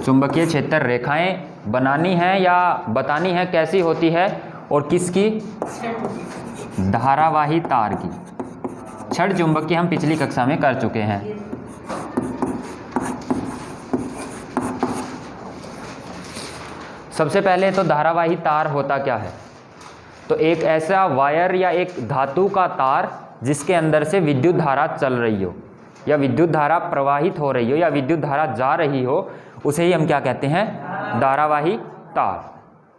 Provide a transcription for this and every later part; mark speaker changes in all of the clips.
Speaker 1: चुंबकीय क्षेत्र रेखाएं बनानी है या बतानी है कैसी होती है और किसकी? धारावाही तार की। छड़ चुंबक की हम पिछली कक्षा में कर चुके हैं। सबसे पहले तो धारावाही तार होता क्या है? तो एक ऐसा वायर या एक धातु का तार जिसके अंदर से विद्युत धारा चल रही हो या विद्युत धारा प्रवाहित हो रही हो या विद्युत धारा जा रही हो, उसे ही हम क्या कहते हैं? धारावाही तार।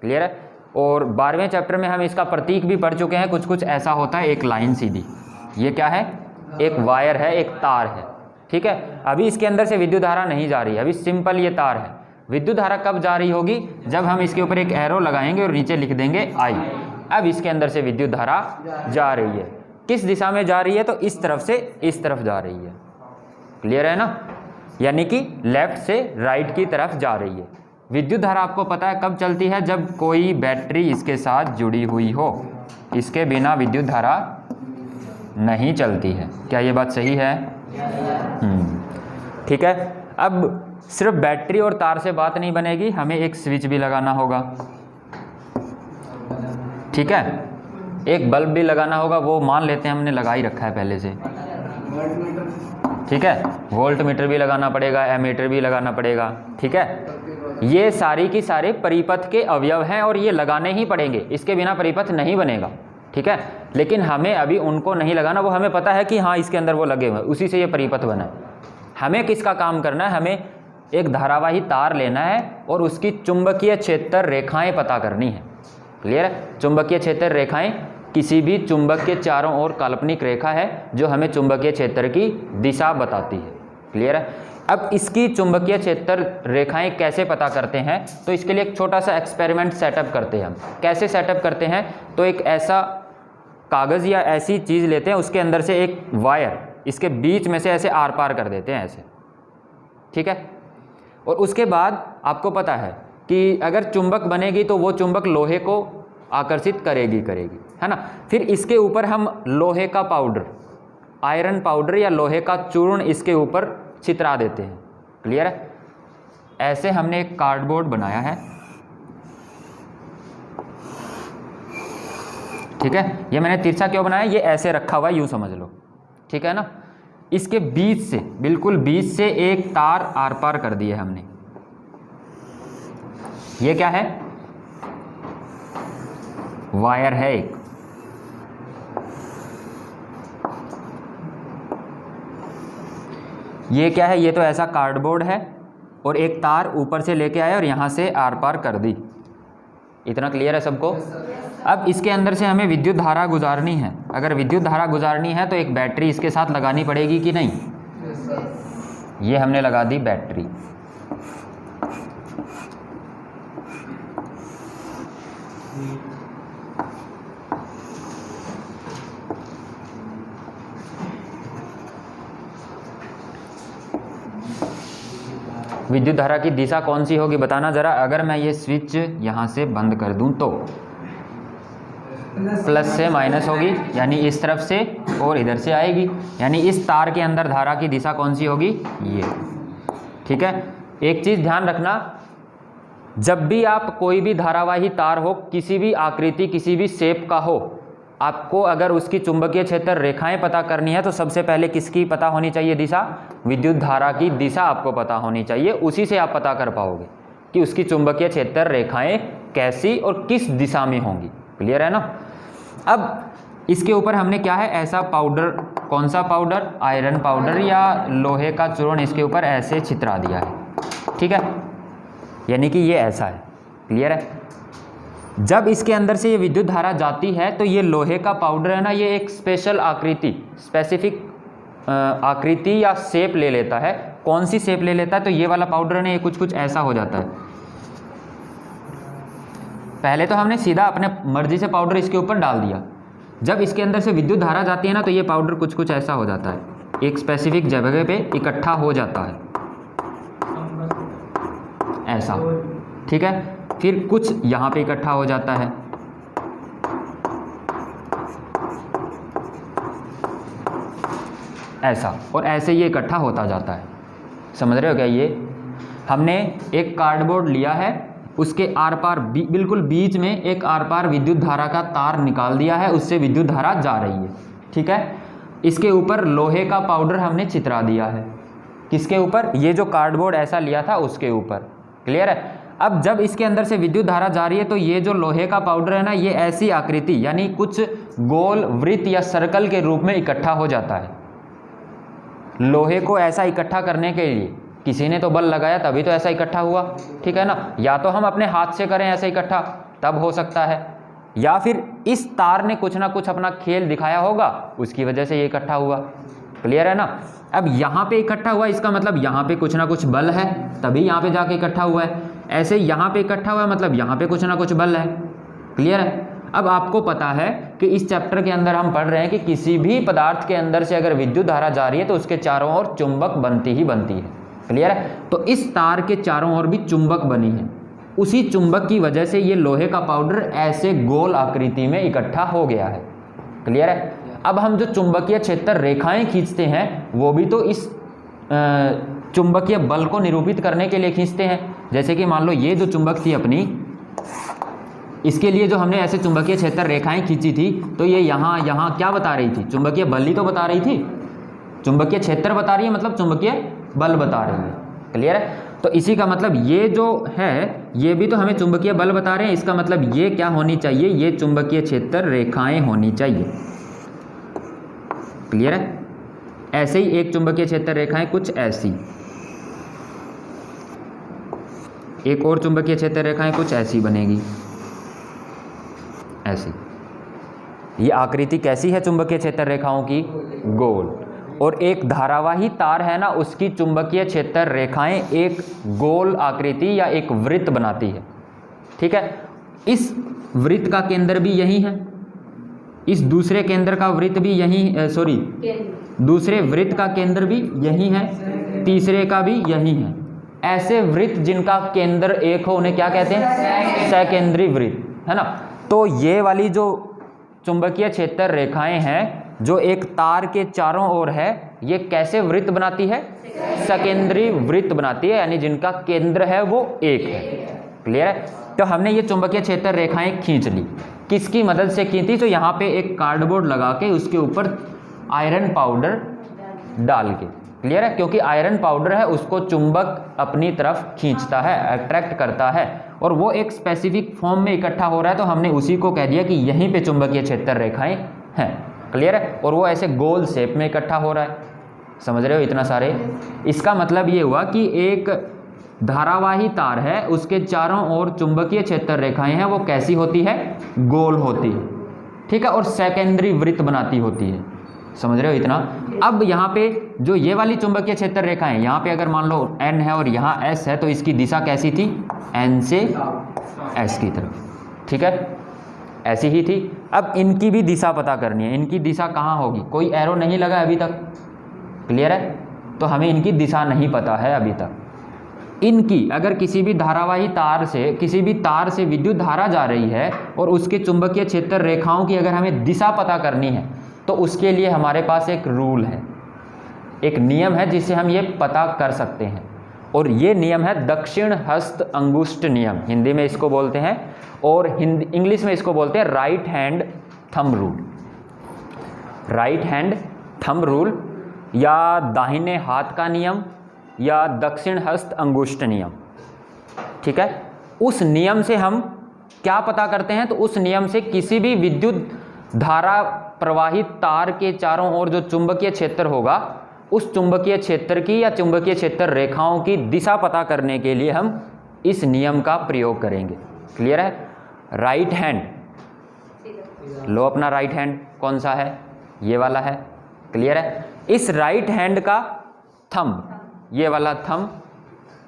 Speaker 1: क्लियर है? और 12वें चैप्टर में हम इसका प्रतीक भी पढ़ चुके हैं। कुछ कुछ ऐसा होता है, एक लाइन सीधी। ये क्या है? एक वायर है, एक तार है। ठीक है, अभी इसके अंदर से विद्युत धारा नहीं जा रही है, अभी सिंपल ये तार है। विद्युत धारा कब जा रही होगी? जब हम इसके ऊपर एक एरो लगाएंगे और नीचे लिख देंगे आई। अब इसके अंदर से विद्युत धारा जा रही है। किस दिशा में जा रही है? तो इस तरफ से इस तरफ जा रही है। क्लियर है ना? यानी कि लेफ्ट से राइट की तरफ जा रही है। विद्युत धारा आपको पता है कब चलती है? जब कोई बैटरी इसके साथ जुड़ी हुई हो। इसके बिना विद्युत धारा नहीं चलती है। क्या ये बात सही है? ठीक है। अब सिर्फ बैटरी और तार से बात नहीं बनेगी, हमें एक स्विच भी लगाना होगा। ठीक है, एक बल्ब भी लगाना होगा। वो मान लेते हैं हमने लगा ही रखा है पहले से। ठीक है, वोल्ट मीटर भी लगाना पड़ेगा, एमीटर भी लगाना पड़ेगा। ठीक है, ये सारी की सारे परिपथ के अवयव हैं और ये लगाने ही पड़ेंगे, इसके बिना परिपथ नहीं बनेगा। ठीक है, लेकिन हमें अभी उनको नहीं लगाना। वो हमें पता है कि हाँ इसके अंदर वो लगे हुए हैं, उसी से ये परिपथ बना है। हमें किसका काम करना है? हमें एक धारावाही तार लेना है और उसकी चुंबकीय क्षेत्र रेखाएं पता करनी है। क्लियर है? चुंबकीय क्षेत्र रेखाएं किसी भी चुंबक के चारों ओर काल्पनिक रेखा है जो हमें चुंबकीय क्षेत्र की दिशा बताती है। क्लियर है? अब इसकी चुंबकीय क्षेत्र रेखाएं कैसे पता करते हैं? तो इसके लिए एक छोटा सा एक्सपेरिमेंट सेटअप करते हैं हम। कैसे सेटअप करते हैं? तो एक ऐसा कागज़ या ऐसी चीज़ लेते हैं, उसके अंदर से एक वायर इसके बीच में से ऐसे आर पार कर देते हैं ऐसे। ठीक है, और उसके बाद आपको पता है कि अगर चुंबक बनेगी तो वो चुंबक लोहे को आकर्षित करेगी, है ना। फिर इसके ऊपर हम लोहे का पाउडर, आयरन पाउडर या लोहे का चूर्ण इसके ऊपर छितरा देते हैं। क्लियर है? ऐसे हमने एक कार्डबोर्ड बनाया है। ठीक है, ये मैंने तिरछा क्यों बनाया? ये ऐसे रखा हुआ है, यूं समझ लो। ठीक है ना। इसके बीच से, बिल्कुल बीच से एक तार आर पार कर दी है हमने। ये क्या है? वायर है एक। ये क्या है? ये तो ऐसा कार्डबोर्ड है और एक तार ऊपर से लेके आए और यहां से आर पार कर दी। इतना क्लियर है सबको? अब इसके अंदर से हमें विद्युत धारा गुजारनी है। अगर विद्युत धारा गुजारनी है तो एक बैटरी इसके साथ लगानी पड़ेगी कि नहीं? ये हमने लगा दी बैटरी। विद्युत धारा की दिशा कौन सी होगी बताना ज़रा। अगर मैं ये स्विच यहाँ से बंद कर दूँ तो प्लस से माइनस होगी, यानी इस तरफ से, और इधर से आएगी, यानी इस तार के अंदर धारा की दिशा कौन सी होगी? ये। ठीक है, एक चीज़ ध्यान रखना, जब भी आप कोई भी धारावाही तार हो, किसी भी आकृति, किसी भी शेप का हो, आपको अगर उसकी चुंबकीय क्षेत्र रेखाएं पता करनी है तो सबसे पहले किसकी पता होनी चाहिए? दिशा। विद्युत धारा की दिशा आपको पता होनी चाहिए, उसी से आप पता कर पाओगे कि उसकी चुंबकीय क्षेत्र रेखाएं कैसी और किस दिशा में होंगी। क्लियर है ना। अब इसके ऊपर हमने क्या है? ऐसा पाउडर, कौन सा पाउडर? आयरन पाउडर या लोहे का चूर्ण इसके ऊपर ऐसे छितरा दिया है। ठीक है, यानी कि ये ऐसा है। क्लियर है? जब इसके अंदर से ये विद्युत धारा जाती है तो ये लोहे का पाउडर है ना, ये एक स्पेशल आकृति, स्पेसिफिक आकृति या शेप ले लेता है। कौन सी शेप ले लेता है? तो ये वाला पाउडर है ना, ये कुछ कुछ ऐसा हो जाता है। पहले तो हमने सीधा अपने मर्जी से पाउडर इसके ऊपर डाल दिया। जब इसके अंदर से विद्युत धारा जाती है ना तो ये पाउडर कुछ कुछ ऐसा हो जाता है, एक स्पेसिफिक जगह पे इकट्ठा हो जाता है ऐसा। ठीक है, फिर कुछ यहाँ पे इकट्ठा हो जाता है, ऐसा, और ऐसे ये इकट्ठा होता जाता है। समझ रहे हो क्या? ये हमने एक कार्डबोर्ड लिया है, उसके आर पार बिल्कुल बीच में एक आर पार विद्युत धारा का तार निकाल दिया है, उससे विद्युत धारा जा रही है। ठीक है, इसके ऊपर लोहे का पाउडर हमने चित्रा दिया है। किसके ऊपर? ये जो कार्डबोर्ड ऐसा लिया था उसके ऊपर। क्लियर है? अब जब इसके अंदर से विद्युत धारा जा रही है तो ये जो लोहे का पाउडर है ना, ये ऐसी आकृति यानी कुछ गोल वृत्त या सर्कल के रूप में इकट्ठा हो जाता है। लोहे को ऐसा इकट्ठा करने के लिए किसी ने तो बल लगाया तभी तो ऐसा इकट्ठा हुआ। ठीक है ना? या तो हम अपने हाथ से करें ऐसे इकट्ठा, तब हो सकता है, या फिर इस तार ने कुछ ना कुछ अपना खेल दिखाया होगा, उसकी वजह से ये इकट्ठा हुआ। क्लियर है ना? अब यहाँ पे इकट्ठा हुआ, इसका मतलब यहाँ पे कुछ ना कुछ बल है, तभी यहाँ पे जाके इकट्ठा हुआ है। ऐसे यहाँ पे इकट्ठा हुआ है, मतलब यहाँ पे कुछ ना कुछ बल है। क्लियर है? अब आपको पता है कि इस चैप्टर के अंदर हम पढ़ रहे हैं कि किसी भी पदार्थ के अंदर से अगर विद्युत धारा जा रही है तो उसके चारों ओर चुंबक बनती ही बनती है। क्लियर है? तो इस तार के चारों ओर भी चुंबक बनी है, उसी चुंबक की वजह से ये लोहे का पाउडर ऐसे गोल आकृति में इकट्ठा हो गया है। क्लियर है? अब हम जो चुंबकीय क्षेत्र रेखाएं खींचते हैं वो भी तो इस चुंबकीय बल को निरूपित करने के लिए खींचते हैं। जैसे कि मान लो ये जो चुंबक थी अपनी, इसके लिए जो हमने ऐसे चुंबकीय क्षेत्र रेखाएं खींची थी तो ये यहाँ क्या बता रही थी? चुंबकीय बल ही तो बता रही थी। चुंबकीय क्षेत्र बता रही है मतलब चुंबकीय बल बता रही है। क्लियर है? तो इसी का मतलब ये जो है ये भी तो हमें चुंबकीय बल बता रहे हैं। इसका मतलब ये क्या होनी चाहिए? ये चुंबकीय क्षेत्र रेखाएं होनी चाहिए। क्लियर है? ऐसे ही एक चुंबकीय क्षेत्र रेखाएं कुछ ऐसी, एक और चुंबकीय क्षेत्र रेखाएं कुछ ऐसी बनेगी, ऐसी। ये आकृति कैसी है चुंबकीय क्षेत्र रेखाओं की? गोल। और एक धारावाही तार है ना, उसकी चुंबकीय क्षेत्र रेखाएं एक गोल आकृति या एक वृत्त बनाती है। ठीक है? इस वृत्त का केंद्र भी यही है, इस दूसरे केंद्र का वृत्त भी यही, दूसरे वृत्त का केंद्र भी यही है, तीसरे का भी यही है। ऐसे वृत्त जिनका केंद्र एक हो उन्हें क्या कहते हैं? सकेंद्री वृत्त, है ना? तो ये वाली जो चुंबकीय क्षेत्र रेखाएं हैं जो एक तार के चारों ओर है, ये कैसे वृत्त बनाती है? सकेंद्री वृत्त बनाती है, यानी जिनका केंद्र है वो एक है। क्लियर है? तो हमने ये चुंबकीय क्षेत्र रेखाएं खींच ली, किसकी मदद से खींची? तो यहाँ पे एक कार्डबोर्ड लगा के उसके ऊपर आयरन पाउडर डाल के। क्लियर है? क्योंकि आयरन पाउडर है उसको चुंबक अपनी तरफ खींचता है, अट्रैक्ट करता है, और वो एक स्पेसिफिक फॉर्म में इकट्ठा हो रहा है, तो हमने उसी को कह दिया कि यहीं पे चुंबकीय क्षेत्र रेखाएं हैं। क्लियर है? और वो ऐसे गोल शेप में इकट्ठा हो रहा है। समझ रहे हो इतना सारे? इसका मतलब ये हुआ कि एक धारावाही तार है, उसके चारों ओर चुंबकीय क्षेत्र रेखाएं हैं, वो कैसी होती है? गोल होती है। ठीक है? और सेकेंडरी वृत्त बनाती होती है। समझ रहे हो इतना? अब यहाँ पे जो ये वाली चुंबकीय क्षेत्र रेखाएं, यहाँ पे अगर मान लो N है और यहाँ S है, तो इसकी दिशा कैसी थी? N से S की तरफ। ठीक है? ऐसी ही थी। अब इनकी भी दिशा पता करनी है। इनकी दिशा कहाँ होगी? कोई एरो नहीं लगा अभी तक। क्लियर है? तो हमें इनकी दिशा नहीं पता है अभी तक। इनकी अगर किसी भी धारावाही तार से, किसी भी तार से विद्युत धारा जा रही है और उसके चुंबकीय क्षेत्र रेखाओं की अगर हमें दिशा पता करनी है तो उसके लिए हमारे पास एक रूल है, एक नियम है जिससे हम ये पता कर सकते हैं, और ये नियम है दक्षिण हस्त अंगुष्ठ नियम, हिंदी में इसको बोलते हैं, और इंग्लिश में इसको बोलते हैं right hand thumb rule. Right hand thumb rule या दाहिने हाथ का नियम या दक्षिण हस्त अंगुष्ठ नियम। ठीक है? उस नियम से हम क्या पता करते हैं? तो उस नियम से किसी भी विद्युत धारा प्रवाहित तार के चारों ओर जो चुंबकीय क्षेत्र होगा, उस चुंबकीय क्षेत्र की या चुंबकीय क्षेत्र रेखाओं की दिशा पता करने के लिए हम इस नियम का प्रयोग करेंगे। क्लियर है? राइट हैंड, लो अपना राइट हैंड कौन सा है? ये वाला है। क्लियर है? इस राइट हैंड का थंब, ये वाला थंब,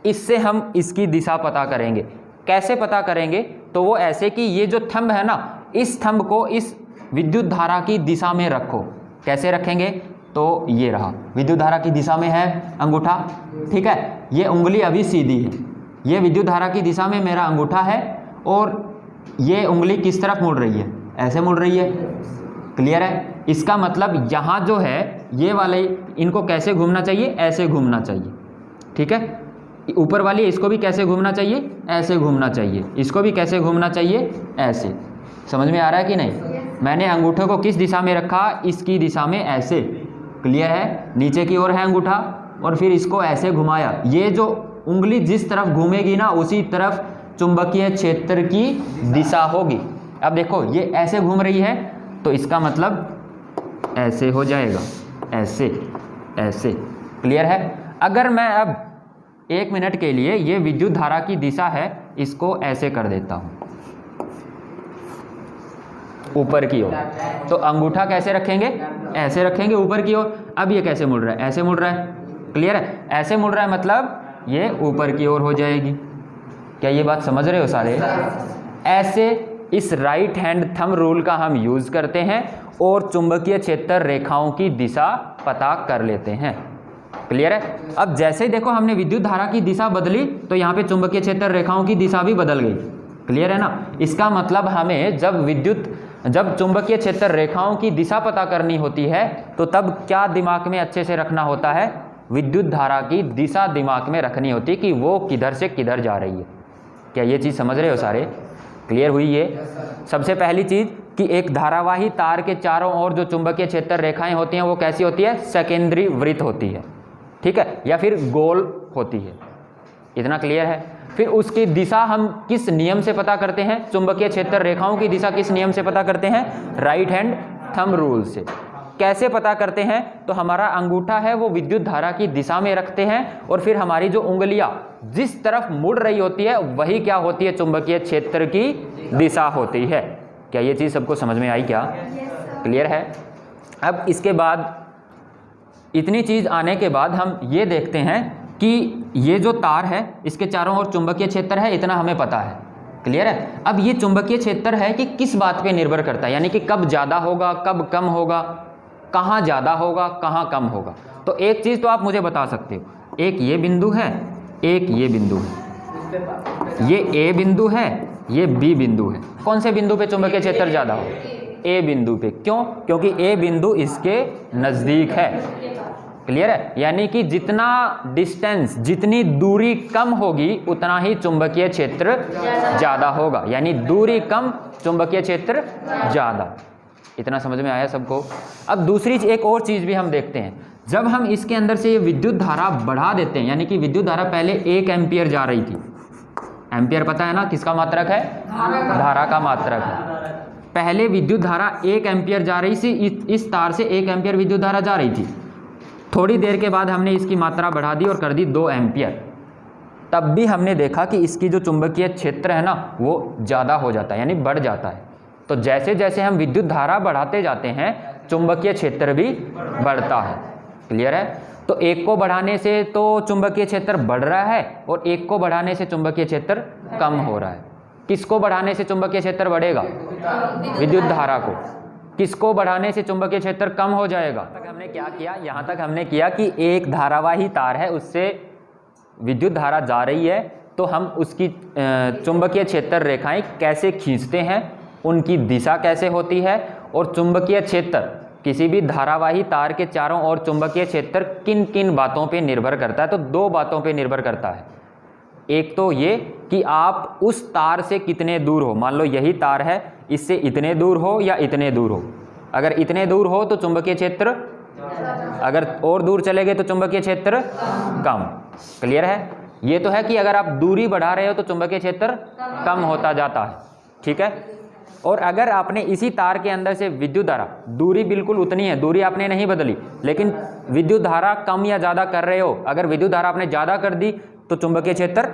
Speaker 1: इससे हम इसकी दिशा पता करेंगे। कैसे पता करेंगे? तो वो ऐसे कि ये जो थंब है ना, इस थंब को इस विद्युत धारा की दिशा में रखो। कैसे रखेंगे? तो ये रहा, विद्युत धारा की दिशा में है अंगूठा। ठीक है? ये उंगली अभी सीधी है, ये विद्युत धारा की दिशा में मेरा अंगूठा है, और ये उंगली किस तरफ मुड़ रही है? ऐसे मुड़ रही है। क्लियर है? इसका मतलब यहाँ जो है ये वाले, इनको कैसे घूमना चाहिए? ऐसे घूमना चाहिए। ठीक है? ऊपर वाली इसको भी कैसे घूमना चाहिए, ऐसे घूमना चाहिए, इसको भी कैसे घूमना चाहिए, ऐसे। समझ में आ रहा है कि नहीं? मैंने अंगूठे को किस दिशा में रखा, इसकी दिशा में, ऐसे। क्लियर है? नीचे की ओर है अंगूठा और फिर इसको ऐसे घुमाया। ये जो उंगली जिस तरफ घूमेगी ना उसी तरफ चुंबकीय क्षेत्र की दिशा होगी। अब देखो ये ऐसे घूम रही है तो इसका मतलब ऐसे हो जाएगा, ऐसे ऐसे। क्लियर है? अगर मैं अब 1 मिनट के लिए ये विद्युत धारा की दिशा है, इसको ऐसे कर देता हूँ ऊपर की ओर, तो अंगूठा कैसे रखेंगे, ऐसे रखेंगे ऊपर की ओर। अब ये कैसे मुड़ रहा है, ऐसे मुड़ रहा है। क्लियर है? ऐसे मुड़ रहा है मतलब ये ऊपर की ओर हो जाएगी। क्या ये बात समझ रहे हो सारे? ऐसे इस राइट हैंड थंब रूल का हम यूज़ करते हैं और चुंबकीय क्षेत्र रेखाओं की दिशा पता कर लेते हैं। क्लियर है? अब जैसे ही देखो हमने विद्युत धारा की दिशा बदली तो यहाँ पे चुंबकीय क्षेत्र रेखाओं की दिशा भी बदल गई। क्लियर है ना? इसका मतलब हमें जब चुंबकीय क्षेत्र रेखाओं की दिशा पता करनी होती है तो तब क्या दिमाग में अच्छे से रखना होता है, विद्युत धारा की दिशा दिमाग में रखनी होती है कि वो किधर से किधर जा रही है। क्या ये चीज़ समझ रहे हो सारे? क्लियर हुई ये? सबसे पहली चीज़ कि एक धारावाही तार के चारों ओर जो चुंबकीय क्षेत्र रेखाएं होती हैं वो कैसी होती है, सेकेंडरी वृत्त होती है। ठीक है? या फिर गोल होती है। इतना क्लियर है? फिर उसकी दिशा हम किस नियम से पता करते हैं, चुंबकीय क्षेत्र रेखाओं की दिशा किस नियम से पता करते हैं, राइट हैंड थंब रूल से। कैसे पता करते हैं, तो हमारा अंगूठा है वो विद्युत धारा की दिशा में रखते हैं और फिर हमारी जो उंगलियां जिस तरफ मुड़ रही होती है वही क्या होती है, चुंबकीय क्षेत्र की दिशा होती है। क्या ये चीज़ सबको समझ में आई? क्या क्लियर है? अब इसके बाद इतनी चीज़ आने के बाद हम ये देखते हैं कि ये जो तार है इसके चारों ओर चुंबकीय क्षेत्र है, इतना हमें पता है। क्लियर है? अब ये चुंबकीय क्षेत्र है कि किस बात पे निर्भर करता है, यानी कि कब ज़्यादा होगा, कब कम होगा, कहाँ ज़्यादा होगा, कहाँ कम होगा। तो एक चीज़ तो आप मुझे बता सकते हो, एक ये बिंदु है, एक ये बिंदु है, ये ए बिंदु है, ये बी बिंदु है। कौन से बिंदु पे चुंबकीय क्षेत्र ज़्यादा हो? ए बिंदु पे। क्यों? क्योंकि ए बिंदु इसके नज़दीक है। क्लियर है? यानी कि जितना डिस्टेंस, जितनी दूरी कम होगी उतना ही चुंबकीय क्षेत्र ज़्यादा होगा, यानी दूरी कम, चुंबकीय क्षेत्र ज़्यादा। इतना समझ में आया सबको? अब दूसरी एक और चीज़ भी हम देखते हैं, जब हम इसके अंदर से ये विद्युत धारा बढ़ा देते हैं, यानी कि विद्युत धारा पहले 1 एम्पियर जा रही थी। एम्पियर पता है ना किसका मात्रक है? धारा का मात्रक है। पहले विद्युत धारा 1 एम्पियर जा रही थी, इस तार से 1 एम्पियर विद्युत धारा जा रही थी। थोड़ी देर के बाद हमने इसकी मात्रा बढ़ा दी और कर दी 2 एम्पियर। तब भी हमने देखा कि इसकी जो चुंबकीय क्षेत्र है ना वो ज़्यादा हो जाता है, यानी बढ़ जाता है। तो जैसे जैसे हम विद्युत धारा बढ़ाते जाते हैं चुंबकीय क्षेत्र भी बढ़ता है। क्लियर है? तो एक को बढ़ाने से तो चुंबकीय क्षेत्र बढ़ रहा है और एक को बढ़ाने से चुंबकीय क्षेत्र कम हो रहा है। किसको बढ़ाने से चुंबकीय क्षेत्र बढ़ेगा? विद्युत धारा को। किसको बढ़ाने से चुंबकीय क्षेत्र कम हो जाएगा? तक हमने क्या किया? यहाँ तक हमने किया कि एक धारावाही तार है, उससे विद्युत धारा जा रही है, तो हम उसकी चुंबकीय क्षेत्र रेखाएं कैसे खींचते हैं, उनकी दिशा कैसे होती है, और चुंबकीय क्षेत्र किसी भी धारावाही तार के चारों ओर चुंबकीय क्षेत्र किन किन बातों पे निर्भर करता है। तो 2 बातों पे निर्भर करता है। एक तो ये कि आप उस तार से कितने दूर हो। मान लो यही तार है, इससे इतने दूर हो या इतने दूर हो। अगर इतने दूर हो तो चुंबकीय क्षेत्र, अगर और दूर चले गए तो चुंबकीय क्षेत्र कम। क्लियर है? ये तो है कि अगर आप दूरी बढ़ा रहे हो तो चुंबकीय क्षेत्र कम होता जाता है। ठीक है? और अगर आपने इसी तार के अंदर से विद्युत धारा, दूरी बिल्कुल उतनी है, दूरी आपने नहीं बदली, लेकिन विद्युत धारा कम या ज़्यादा कर रहे हो। अगर विद्युत धारा आपने ज़्यादा कर दी तो चुंबकीय क्षेत्र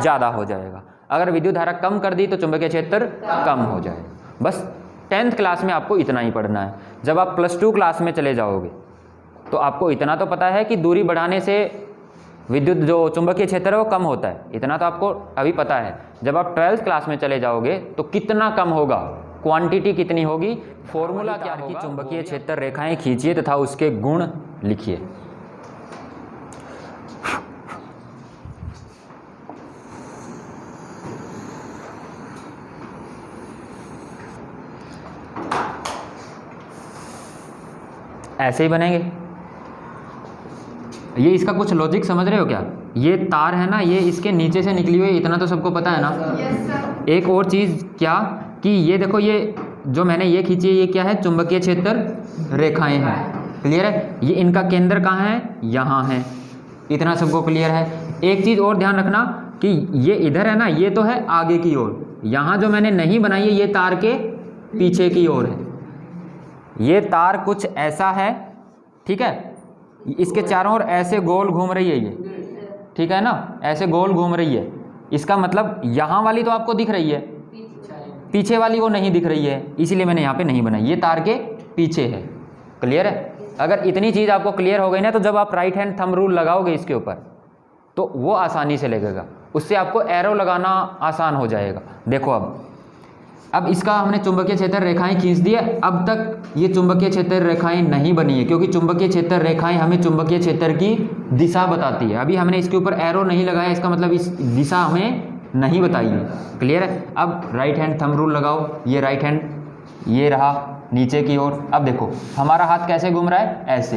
Speaker 1: ज़्यादा हो जाएगा, अगर विद्युत धारा कम कर दी तो चुंबकीय क्षेत्र कम हो जाएगा। बस 10th क्लास में आपको इतना ही पढ़ना है। जब आप +2 क्लास में चले जाओगे तो आपको इतना तो पता है कि दूरी बढ़ाने से विद्युत जो चुंबकीय क्षेत्र है वो कम होता है, इतना तो आपको अभी पता है। जब आप 12th क्लास में चले जाओगे तो कितना कम होगा, क्वांटिटी कितनी होगी, फॉर्मूला क्या होगा, चुंबकीय क्षेत्र रेखाएं खींचिए तथा उसके गुण लिखिए। ऐसे ही बनेंगे। ये इसका कुछ लॉजिक समझ रहे हो क्या? ये तार है ना, ये इसके नीचे से निकली हुई, इतना तो सबको पता है ना। एक और चीज़ क्या कि ये देखो, ये जो मैंने ये खींची है, ये क्या है, चुंबकीय क्षेत्र रेखाएं हैं। क्लियर है। ये इनका केंद्र कहाँ है, यहाँ है। इतना सबको क्लियर है। एक चीज़ और ध्यान रखना कि ये इधर है ना, ये तो है आगे की ओर, यहाँ जो मैंने नहीं बनाई है ये तार के पीछे की ओर है। ये तार कुछ ऐसा है, ठीक है, इसके चारों ओर ऐसे गोल घूम रही है ये, ठीक है ना, ऐसे गोल घूम रही है। इसका मतलब यहाँ वाली तो आपको दिख रही है, पीछे वाली वो नहीं दिख रही है, इसीलिए मैंने यहाँ पे नहीं बनाई। ये तार के पीछे है। क्लियर है। अगर इतनी चीज़ आपको क्लियर हो गई ना, तो जब आप राइट हैंड थंब रूल लगाओगे इसके ऊपर तो वो आसानी से लगेगा, उससे आपको एरो लगाना आसान हो जाएगा। देखो अब इसका हमने चुंबकीय क्षेत्र रेखाएं खींच दी है। अब तक ये चुंबकीय क्षेत्र रेखाएं नहीं बनी है, क्योंकि चुंबकीय क्षेत्र रेखाएं हमें चुंबकीय क्षेत्र की दिशा बताती है। अभी हमने इसके ऊपर एरो नहीं लगाया, इसका मतलब इस दिशा हमें नहीं बताई है। क्लियर है। अब राइट हैंड थंब रूल लगाओ। ये राइट हैंड, ये रहा नीचे की ओर। अब देखो हमारा हाथ कैसे घूम रहा है, ऐसे।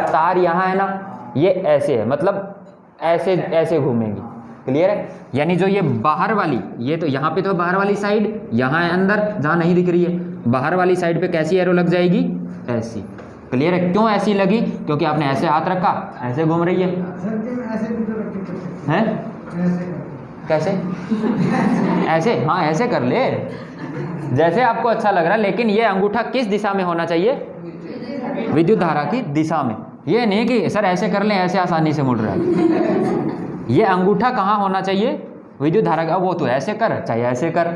Speaker 1: तार यहाँ है ना, ये ऐसे है, मतलब ऐसे ऐसे घूमेंगी। क्लियर है। यानी जो ये बाहर वाली, ये तो यहाँ पे तो बाहर वाली साइड, यहाँ है अंदर जहाँ नहीं दिख रही है, बाहर वाली साइड पे कैसी एरो लग जाएगी, ऐसी। क्लियर है। क्यों ऐसी लगी, क्योंकि आपने ऐसे हाथ रखा, ऐसे घूम रही है। हैं? कैसे? ऐसे, हाँ ऐसे कर ले, जैसे आपको अच्छा लग रहा है। लेकिन ये अंगूठा किस दिशा में होना चाहिए, विद्युत धारा की दिशा में। ये नहीं कि सर ऐसे कर लें, ऐसे आसानी से मुड़ रहा है। ये अंगूठा कहाँ होना चाहिए, विद्युत धारा का। वो तो ऐसे कर चाहे ऐसे कर,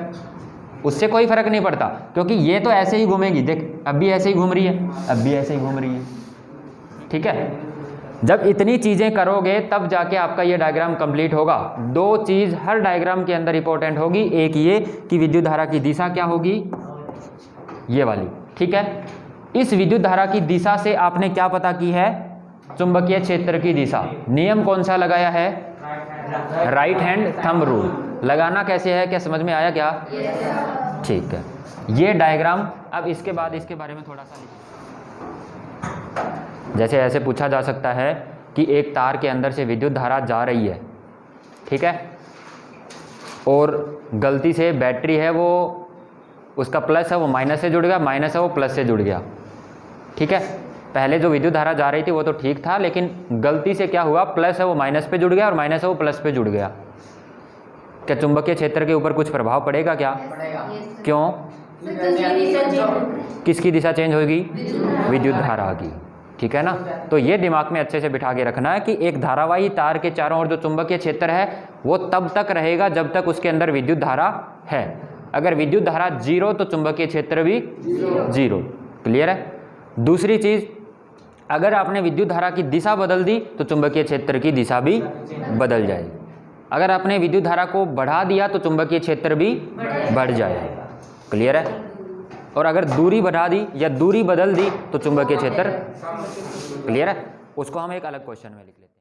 Speaker 1: उससे कोई फर्क नहीं पड़ता, क्योंकि ये तो ऐसे ही घूमेगी। देख अब भी ऐसे ही घूम रही है, अब भी ऐसे ही घूम रही है। ठीक है। जब इतनी चीज़ें करोगे तब जाके आपका ये डायग्राम कंप्लीट होगा। दो चीज़ हर डायग्राम के अंदर इंपॉर्टेंट होगी। एक ये कि विद्युत धारा की दिशा क्या होगी, ये वाली। ठीक है। इस विद्युत धारा की दिशा से आपने क्या पता की है, चुंबकीय क्षेत्र की दिशा। नियम कौन सा लगाया है, राइट हैंड थंब रूल। लगाना कैसे है, क्या समझ में आया क्या? ठीक है। ये डायग्राम, अब इसके बाद इसके बारे में थोड़ा सा लिखिए। जैसे ऐसे पूछा जा सकता है कि एक तार के अंदर से विद्युत धारा जा रही है, ठीक है, और गलती से बैटरी है वो, उसका प्लस है वो माइनस से जुड़ गया, माइनस है वो प्लस से जुड़ गया। ठीक है। पहले जो विद्युत धारा जा रही थी वो तो ठीक था, लेकिन गलती से क्या हुआ, प्लस है वो माइनस पे जुड़ गया और माइनस है वो प्लस पे जुड़ गया। क्या चुंबकीय क्षेत्र के ऊपर कुछ प्रभाव पड़ेगा क्या? क्यों? किसकी दिशा चेंज होगी, विद्युत धारा की। ठीक है ना। तो ये दिमाग में अच्छे से बिठा के रखना है कि एक धारावाही तार के चारों ओर जो चुंबकीय क्षेत्र है वो तब तक रहेगा जब तक उसके अंदर विद्युत धारा है। अगर विद्युत धारा जीरो तो चुंबकीय क्षेत्र भी जीरो। क्लियर है। दूसरी चीज़, अगर आपने विद्युत धारा की दिशा बदल दी तो चुंबकीय क्षेत्र की दिशा भी बदल जाएगी। अगर आपने विद्युत धारा को बढ़ा दिया तो चुंबकीय क्षेत्र भी बढ़ जाएगा। क्लियर है। और अगर दूरी बढ़ा दी या दूरी बदल दी तो चुंबकीय क्षेत्र। क्लियर है। उसको हम एक अलग क्वेश्चन में लिख लेते हैं।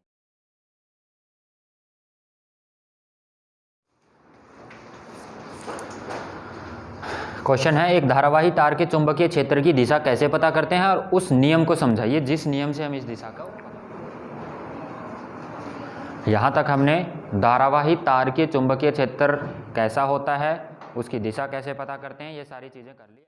Speaker 1: क्वेश्चन है, एक धारावाही तार के चुंबकीय क्षेत्र की दिशा कैसे पता करते हैं, और उस नियम को समझाइए जिस नियम से हम इस दिशा का। यहाँ तक हमने धारावाही तार के चुंबकीय क्षेत्र कैसा होता है, उसकी दिशा कैसे पता करते हैं, ये सारी चीज़ें कर ली।